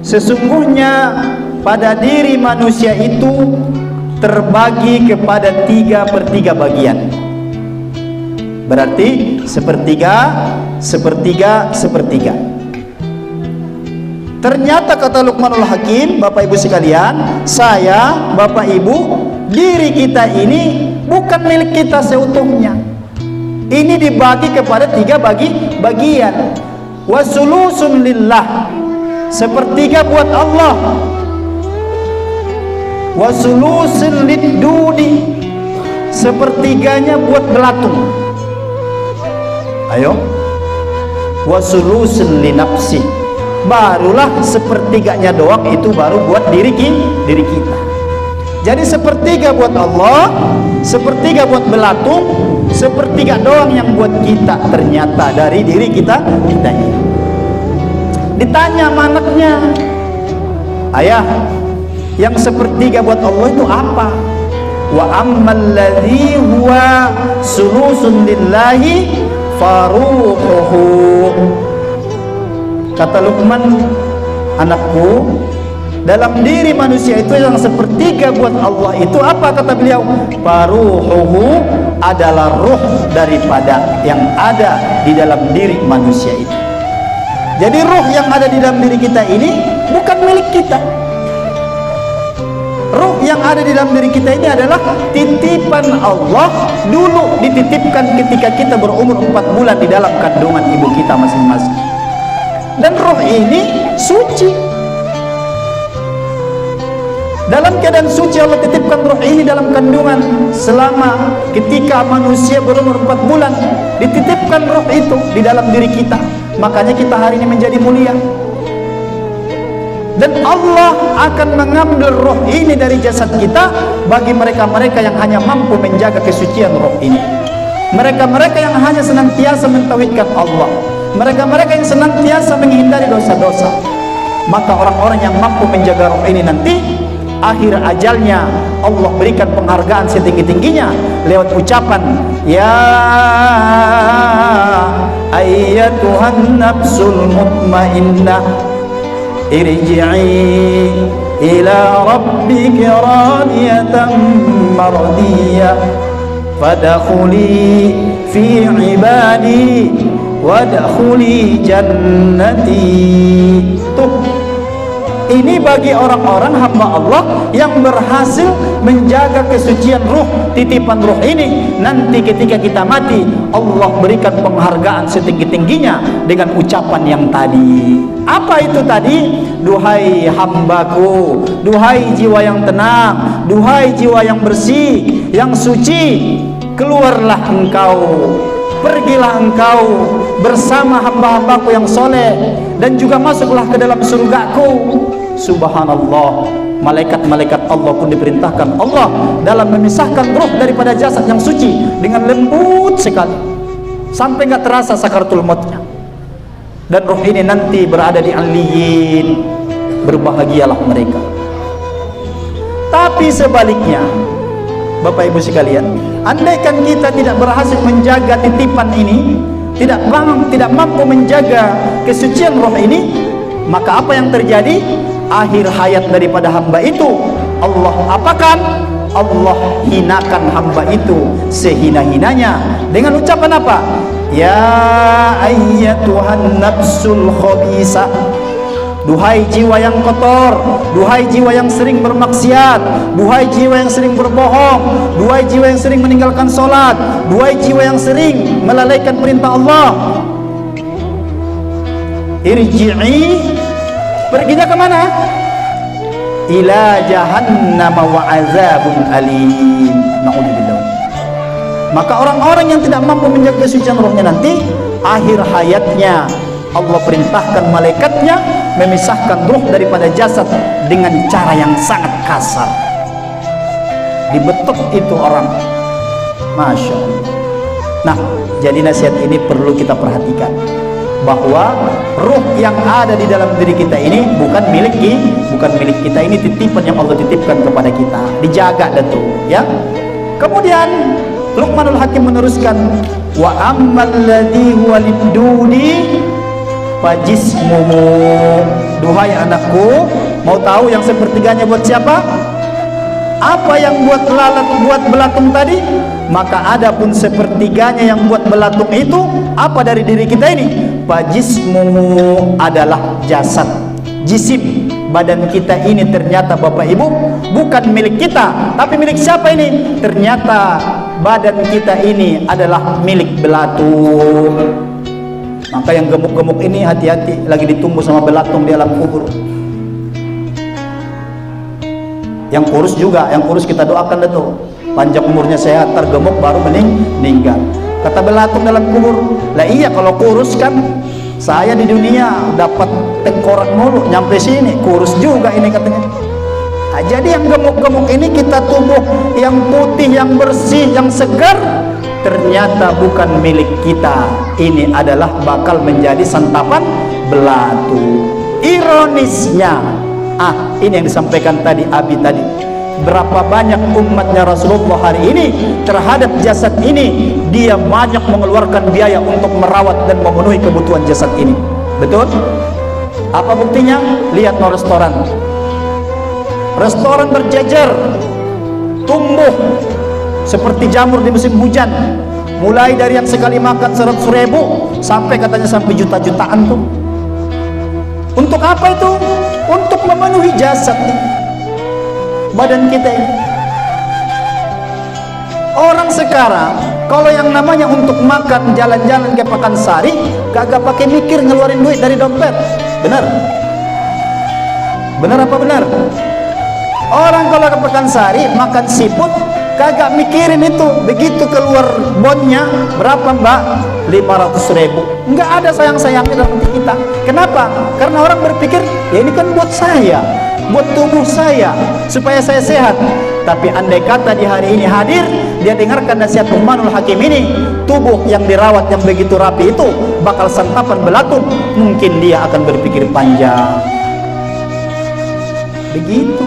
sesungguhnya pada diri manusia itu terbagi kepada 3/3 bagian. Berarti sepertiga, sepertiga, sepertiga. Ternyata kata Luqmanul Hakim, Bapak Ibu sekalian, saya, Bapak Ibu, diri kita ini bukan milik kita seutuhnya. Ini dibagi kepada 3 bagian. Wasulusun lillah, sepertiga buat Allah. Wasulusun lidudi, sepertiganya buat belatung. Ayo. Wasulusun linafsi, barulah sepertiganya doang itu baru buat diri kita. Jadi sepertiga buat Allah, sepertiga buat belatung, sepertiga doang yang buat kita ternyata dari diri kita ini. Ditanya sama anaknya, ayah, yang sepertiga buat Allah itu apa? Wa ammal ladzi huwa sulusun lillahi faruhuhu. Kata Luqman, anakku, dalam diri manusia itu yang sepertiga buat Allah itu apa? Kata beliau, faruhuhu adalah ruh daripada yang ada di dalam diri manusia itu. Jadi ruh yang ada di dalam diri kita ini bukan milik kita. Ruh yang ada di dalam diri kita ini adalah titipan Allah, dulu dititipkan ketika kita berumur 4 bulan di dalam kandungan ibu kita masing-masing. Dan ruh ini suci. Dalam keadaan suci Allah titipkan ruh ini dalam kandungan selama ketika manusia berumur 4 bulan. Dititipkan ruh itu di dalam diri kita. Makanya kita hari ini menjadi mulia. Dan Allah akan mengambil roh ini dari jasad kita bagi mereka-mereka yang hanya mampu menjaga kesucian roh ini. Mereka-mereka yang hanya senantiasa mentauhidkan Allah, mereka-mereka yang senantiasa menghindari dosa-dosa. Maka orang-orang yang mampu menjaga roh ini nanti akhir ajalnya Allah berikan penghargaan setinggi-tingginya lewat ucapan, ya ayyatuhan nafsul mutmainnah irji'i ila rabbiki radiyatan mardiyah fadkhuli fi ibadi wadkhuli jannati. Tuh, ini bagi orang-orang hamba Allah yang berhasil menjaga kesucian ruh, titipan ruh ini. Nanti ketika kita mati, Allah berikan penghargaan setinggi-tingginya dengan ucapan yang tadi. Apa itu tadi? Duhai hambaku, duhai jiwa yang tenang, duhai jiwa yang bersih, yang suci, keluarlah engkau, pergilah engkau bersama hamba-hambaku yang soleh, dan juga masuklah ke dalam surgaku. Subhanallah, malaikat-malaikat Allah pun diperintahkan Allah dalam memisahkan ruh daripada jasad yang suci dengan lembut sekali sampai nggak terasa sakaratul mautnya. Dan ruh ini nanti berada di aliyyin, berbahagialah mereka. Tapi sebaliknya, Bapak Ibu sekalian, andaikan kita tidak berhasil menjaga titipan ini, tidak mampu menjaga kesucian roh ini, maka apa yang terjadi? Akhir hayat daripada hamba itu Allah apakan? Allah hinakan hamba itu sehina-hinanya dengan ucapan apa? Ya ayyatuhan nafsul khabisah, duhai jiwa yang kotor, duhai jiwa yang sering bermaksiat, duhai jiwa yang sering berbohong, duhai jiwa yang sering meninggalkan sholat, duhai jiwa yang sering melalaikan perintah Allah, irji'i, perginya kemana? Ila jahannam wa azabun alim. Na'udzubillah. Maka orang-orang yang tidak mampu menjaga kesucian rohnya nanti akhir hayatnya Allah perintahkan malaikatnya memisahkan ruh daripada jasad dengan cara yang sangat kasar. Dibetuk itu orang. Masya Allah. Nah, jadi nasihat ini perlu kita perhatikan, bahwa ruh yang ada di dalam diri kita ini bukan milik kita, ini titipan yang Allah titipkan kepada kita, dijaga datu, ya. Kemudian Luqmanul Hakim meneruskan, wa ammal ladzi huwa lidudi, fajismuhu. Duhai anakku, mau tahu yang sepertiganya buat siapa? Apa yang buat lalat, buat belatung tadi? Maka ada pun sepertiganya yang buat belatung itu apa dari diri kita ini? Fajismuhu adalah jasad, jisim. Badan kita ini ternyata Bapak Ibu bukan milik kita, tapi milik siapa ini? Ternyata badan kita ini adalah milik belatung. Maka yang gemuk-gemuk ini hati-hati, lagi ditumbuh sama belatung di alam kubur. Yang kurus juga, yang kurus kita doakan itu panjang umurnya, sehat, tergemuk baru meninggal. Kata belatung dalam kubur, lah iya kalau kurus kan saya di dunia dapat tengkorak mulu, nyampe sini kurus juga ini katanya. Nah, jadi yang gemuk-gemuk ini kita tubuh yang putih, yang bersih, yang segar, ternyata bukan milik kita. Ini adalah bakal menjadi santapan belatung. Ironisnya, ini yang disampaikan tadi Abi tadi. Berapa banyak umatnya Rasulullah hari ini terhadap jasad ini, dia banyak mengeluarkan biaya untuk merawat dan memenuhi kebutuhan jasad ini. Betul? Apa buktinya? Lihat no restoran. Restoran berjejer, tumbuh seperti jamur di musim hujan. Mulai dari yang sekali makan 100.000 sampai katanya sampai juta-jutaan tuh. Untuk apa itu? Untuk memenuhi jasad badan kita ini. Orang sekarang kalau yang namanya untuk makan, jalan-jalan ke Pakansari kagak pakai mikir ngeluarin duit dari dompet. Benar? Benar apa benar? Orang kalau ke Pakansari makan siput kagak mikirin itu, begitu keluar bonnya berapa mbak? 500.000. Enggak ada sayang-sayangnya dalam hati kita. Kenapa? Karena orang berpikir ya ini kan buat saya, buat tubuh saya, supaya saya sehat. Tapi andai kata di hari ini hadir, dia dengarkan nasihat Luqmanul Hakim ini, tubuh yang dirawat yang begitu rapi itu bakal santapan belatung, mungkin dia akan berpikir panjang. Begitu.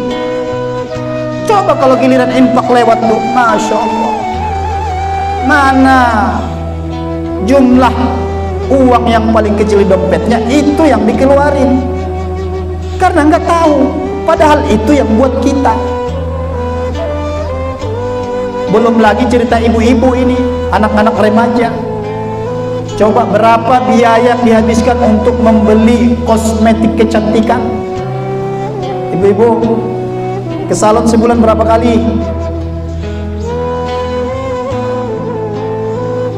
Coba kalau giliran infak lewat tuh, Masya Allah, mana jumlah uang yang paling kecil di dompetnya itu yang dikeluarin, karena nggak tahu padahal itu yang buat kita. Belum lagi cerita ibu-ibu ini, anak-anak remaja. Coba berapa biaya dihabiskan untuk membeli kosmetik kecantikan. Ibu-ibu ke salon sebulan berapa kali?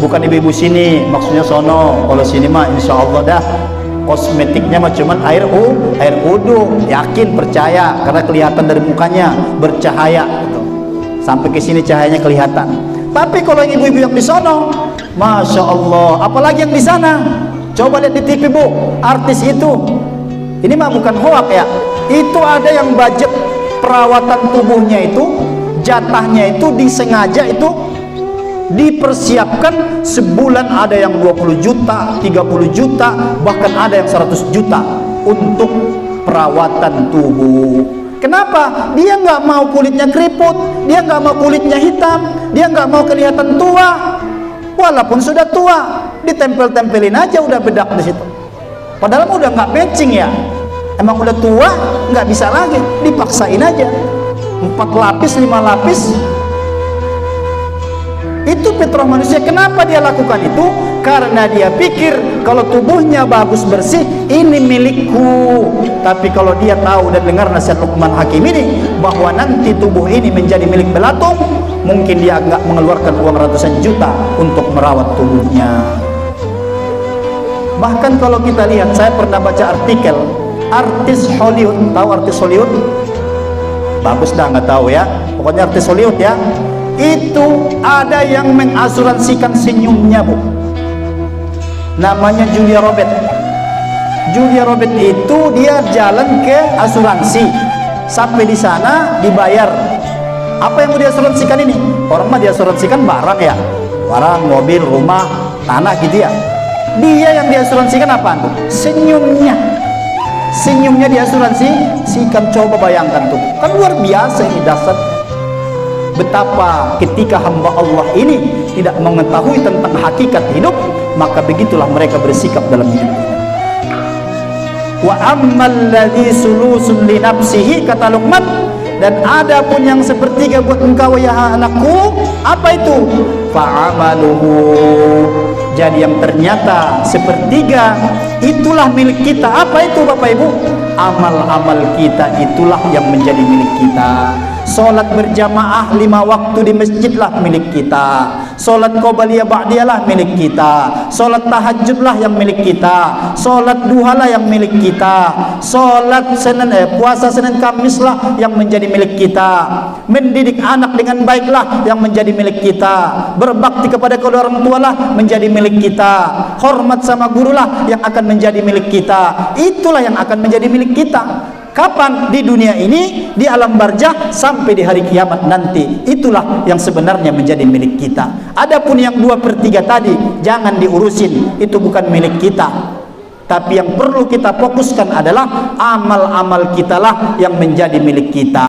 Bukan ibu-ibu sini, maksudnya sono. Kalau sini mah insya Allah dah kosmetiknya mah cuman air wudhu. Yakin, percaya, karena kelihatan dari mukanya bercahaya gitu. Sampai ke sini cahayanya kelihatan. Tapi kalau yang ibu-ibu yang di sono, Masya Allah, apalagi yang di sana. Coba lihat di TV bu, artis itu, ini mah bukan hoak ya, itu ada yang budget perawatan tubuhnya itu, jatahnya itu disengaja itu dipersiapkan sebulan, ada yang 20 juta, 30 juta, bahkan ada yang 100 juta untuk perawatan tubuh. Kenapa? Dia nggak mau kulitnya keriput, dia nggak mau kulitnya hitam, dia nggak mau kelihatan tua. Walaupun sudah tua, ditempel-tempelin aja udah bedak di situ. Padahal udah nggak matching ya. Emang udah tua, nggak bisa lagi, dipaksain aja. 4 lapis, 5 lapis. Itu fitrah manusia. Kenapa dia lakukan itu? Karena dia pikir kalau tubuhnya bagus bersih, ini milikku. Tapi kalau dia tahu dan dengar nasihat Luqman Hakim ini, bahwa nanti tubuh ini menjadi milik belatung, mungkin dia nggak mengeluarkan uang ratusan juta untuk merawat tubuhnya. Bahkan kalau kita lihat, saya pernah baca artikel artis Hollywood. Tahu artis Hollywood? Bagus dah, nggak tahu ya, pokoknya artis Hollywood ya, itu ada yang mengasuransikan senyumnya bu, namanya Julia Robert. Julia Robert itu dia jalan ke asuransi, sampai di sana dibayar. Apa yang mau diasuransikan ini? Orang mah diasuransikan barang ya, barang, mobil, rumah, tanah gitu ya. Dia yang diasuransikan apa tuh? Senyumnya. Senyumnya diasuransikan. Coba bayangkan tuh, kan luar biasa ini dasar. Betapa ketika hamba Allah ini tidak mengetahui tentang hakikat hidup, maka begitulah mereka bersikap dalam hidup ini. Wa ammal ladzi sulusun li nafsihi, kata Luqman, dan ada pun yang sepertiga buat engkau ya anakku, apa itu? Fa'amaluhu, jadi yang ternyata sepertiga itulah milik kita. Apa itu Bapak Ibu? Amal-amal kita itulah yang menjadi milik kita. Salat berjamaah 5 waktu di masjidlah milik kita. Salat qobliyah ba'diyahlah milik kita. Salat tahajudlah yang milik kita. Salat duhalah yang milik kita. Salat puasa Senin Kamislah yang menjadi milik kita. Mendidik anak dengan baiklah yang menjadi milik kita. Berbakti kepada kedua orang tualah menjadi milik kita. Hormat sama gurulah yang akan menjadi milik kita. Itulah yang akan menjadi milik kita. Kapan? Di dunia ini, di alam barzakh, sampai di hari kiamat nanti. Itulah yang sebenarnya menjadi milik kita. Adapun yang 2/3 tadi, jangan diurusin, itu bukan milik kita. Tapi yang perlu kita fokuskan adalah amal-amal kita lah yang menjadi milik kita.